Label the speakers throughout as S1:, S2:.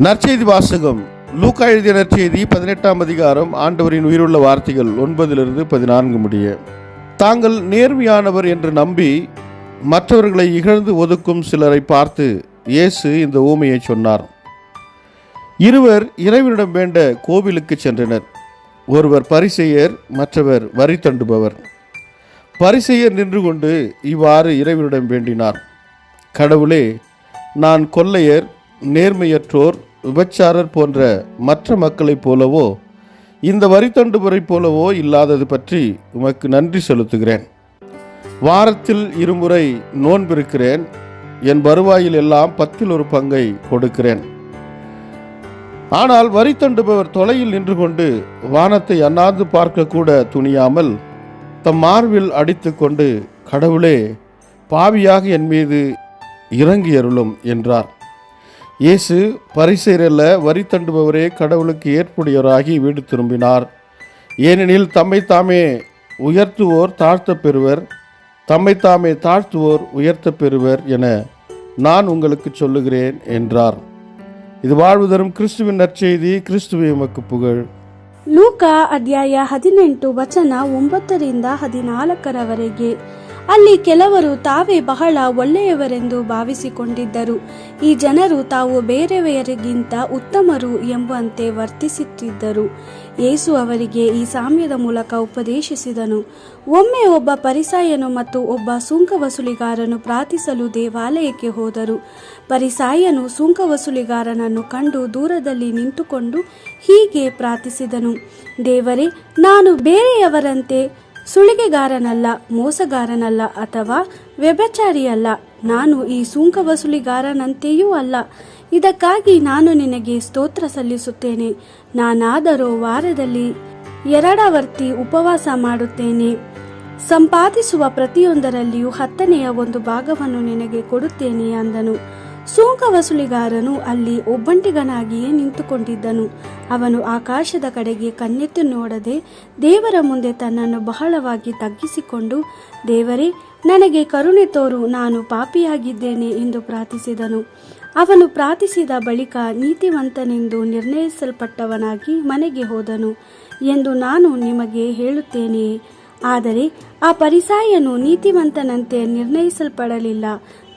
S1: நற்செய்தி வாசகம். லூக்கா எழுதிய நற்செய்தி 18ஆம் அதிகாரம். ஆண்டவரின் உயிருள்ள வார்த்தைகள் 9-14 முடிய. தாங்கள் நேர்மையானவர் என்று நம்பி மற்றவர்களை இகழ்ந்து ஒதுக்கும் சிலரை பார்த்து இயேசு இந்த ஊமையை சொன்னார். இருவர் இறைவனிடம் வேண்ட கோவிலுக்கு சென்றனர். ஒருவர் பரிசேயர், மற்றவர் வரி தண்டுபவர். பரிசேயர் நின்று கொண்டு இவ்வாறு இறைவனிடம் வேண்டினார்: கடவுளே, நான் கொள்ளையர், நேர்மையற்றோர், விபச்சாரர் போன்ற மற்ற மக்களைப் போலவோ இந்த வரி தண்டுபவரைப் போலவோ இல்லாதது பற்றி உமக்கு நன்றி செலுத்துகிறேன். வாரத்தில் 2 முறை நோன்பிருக்கிறேன். என் வருவாயில் எல்லாம் 10 பங்கை கொடுக்கிறேன். ஆனால் வரி தண்டுபவர் தொலையில் நின்று கொண்டு வானத்தை அண்ணாந்து பார்க்கக்கூட துணியாமல் தம் மார்பில் அடித்து கொண்டு, கடவுளே, பாவியாக என் மீது இறங்கியருளும் என்றார். இயேசு, பரிசேயரல்ல, வரி தண்டுபவரே கடவுளுக்கு ஏற்புடையவராகி வீடு திரும்பினார். ஏனெனில் தம்மைத்தாமே உயர்த்துவோர் தாழ்த்தப் பெறுவர், தம்மைத்தாமே தாழ்த்துவோர் உயர்த்தப் பெறுவர் என நான் உங்களுக்கு சொல்லுகிறேன் என்றார். இது வாழ்வு தரும் கிறிஸ்துவின் நற்செய்தி. கிறிஸ்துவே உமக்கு புகழ்.
S2: ಲೂಕಾ ಅಧ್ಯಾಯ 18 ವಚನ 9-14 ಅಲ್ಲಿ ಕೆಲವರು ತಾವೇ ಬಹಳ ಒಳ್ಳೆಯವರೆಂದು ಭಾವಿಸಿಕೊಂಡಿದ್ದರು. ಈ ಜನರು ತಾವು ಬೇರೆಯವರಿಗಿಂತ ಉತ್ತಮರು ಎಂಬಂತೆ ವರ್ತಿಸುತ್ತಿದ್ದರು. ಯೇಸು ಅವರಿಗೆ ಈ ಸಾಮ್ಯದ ಮೂಲಕ ಉಪದೇಶಿಸಿದನು. ಒಮ್ಮೆ ಒಬ್ಬ ಪರಿಸಾಯನು ಮತ್ತು ಒಬ್ಬ ಸುಂಕ ವಸೂಲಿಗಾರನು ಪ್ರಾರ್ಥಿಸಲು ದೇವಾಲಯಕ್ಕೆ ಹೋದರು. ಪರಿಸಾಯನು ಸುಂಕ ವಸೂಲಿಗಾರನನ್ನು ಕಂಡು ದೂರದಲ್ಲಿ ನಿಂತುಕೊಂಡು ಹೀಗೆ ಪ್ರಾರ್ಥಿಸಿದನು: ದೇವರೇ, ನಾನು ಬೇರೆಯವರಂತೆ ಸುಳಿಗೆಗಾರನಲ್ಲ, ಮೋಸಗಾರನಲ್ಲ ಅಥವಾ ವ್ಯಭಿಚಾರಿಯಲ್ಲ. ನಾನು ಈ ಸುಂಕ ವಸೂಲಿಗಾರನಂತೆಯೂ ಅಲ್ಲ. ಇದಕ್ಕಾಗಿ ನಾನು ನಿನಗೆ ಸ್ತೋತ್ರ ಸಲ್ಲಿಸುತ್ತೇನೆ. ನಾನಾದರೂ ವಾರದಲ್ಲಿ 2 ಆವರ್ತಿ ಉಪವಾಸ ಮಾಡುತ್ತೇನೆ. ಸಂಪಾದಿಸುವ ಪ್ರತಿಯೊಂದರಲ್ಲಿಯೂ 10ನೇ ಒಂದು ಭಾಗವನ್ನು ನಿನಗೆ ಕೊಡುತ್ತೇನೆ ಅಂದನು. ಸುಂಕ ವಸೂಲಿಗಾರನು ಅಲ್ಲಿ ಒಬ್ಬಂಟಿಗನಾಗಿಯೇ ನಿಂತುಕೊಂಡಿದ್ದನು. ಅವನು ಆಕಾಶದ ಕಡೆಗೆ ಕಣ್ಣೆತ್ತಿ ನೋಡದೆ ದೇವರ ಮುಂದೆ ತನ್ನನ್ನು ಬಹಳವಾಗಿ ತಗ್ಗಿಸಿಕೊಂಡು, ದೇವರೇ, ನನಗೆ ಕರುಣೆ ತೋರು, ನಾನು ಪಾಪಿಯಾಗಿದ್ದೇನೆ ಎಂದು ಪ್ರಾರ್ಥಿಸಿದನು. ಅವನು ಪ್ರಾರ್ಥಿಸಿದ ಬಳಿಕ ನೀತಿವಂತನೆಂದು ನಿರ್ಣಯಿಸಲ್ಪಟ್ಟವನಾಗಿ ಮನೆಗೆ ಹೋದನು ಎಂದು ನಾನು ನಿಮಗೆ ಹೇಳುತ್ತೇನೆ. ಆದರೆ ಆ ಪರಿಸಾಯನು ನೀತಿವಂತನಂತೆ ನಿರ್ಣಯಿಸಲ್ಪಡಲಿಲ್ಲ.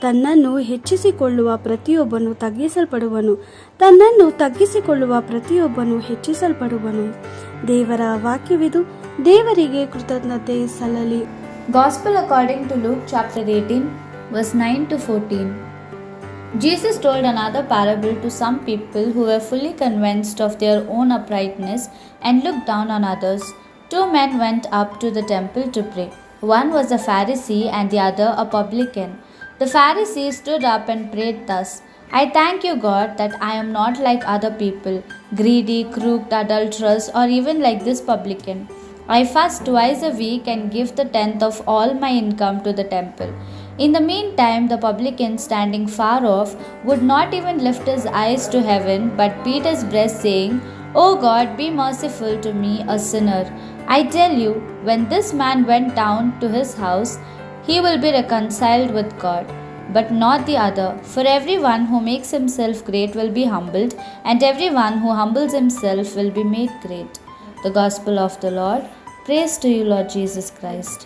S2: ತನ್ನನ್ನು ಹೆಚ್ಚಿಸಿಕೊಳ್ಳುವ ಪ್ರತಿಯೊಬ್ಬನು ತಗ್ಗಿಸಲ್ಪಡುವನು, ತನ್ನನ್ನು ತಗ್ಗಿಸಿಕೊಳ್ಳುವ ಪ್ರತಿಯೊಬ್ಬನು ಹೆಚ್ಚಿಸಲ್ಪಡುವನು. ದೇವರ ವಾಕ್ಯವಿದು. ದೇವರಿಗೆ ಕೃತಜ್ಞತೆ ಸಲ್ಲಲಿ.
S3: Gospel according to Luke chapter 18 verse 9-14. Jesus told another parable to some people who were fully convinced of their own uprightness and looked down on others. 2 men went up to the temple to pray. One was a Pharisee and the other a publican. The Pharisee stood up and prayed thus: I thank you, God, that I am not like other people, greedy, crooked, adulterous, or even like this publican. I fast twice a week and give the 10th of all my income to the temple. In the meantime, the publican, standing far off, would not even lift his eyes to heaven, but beat his breast, saying, O God, be merciful to me, a sinner. I tell you, when this man went down to his house, he will be reconciled with God, but not the other. For everyone who makes himself great will be humbled, and everyone who humbles himself will be made great. The Gospel of the Lord. Praise to you, Lord Jesus Christ.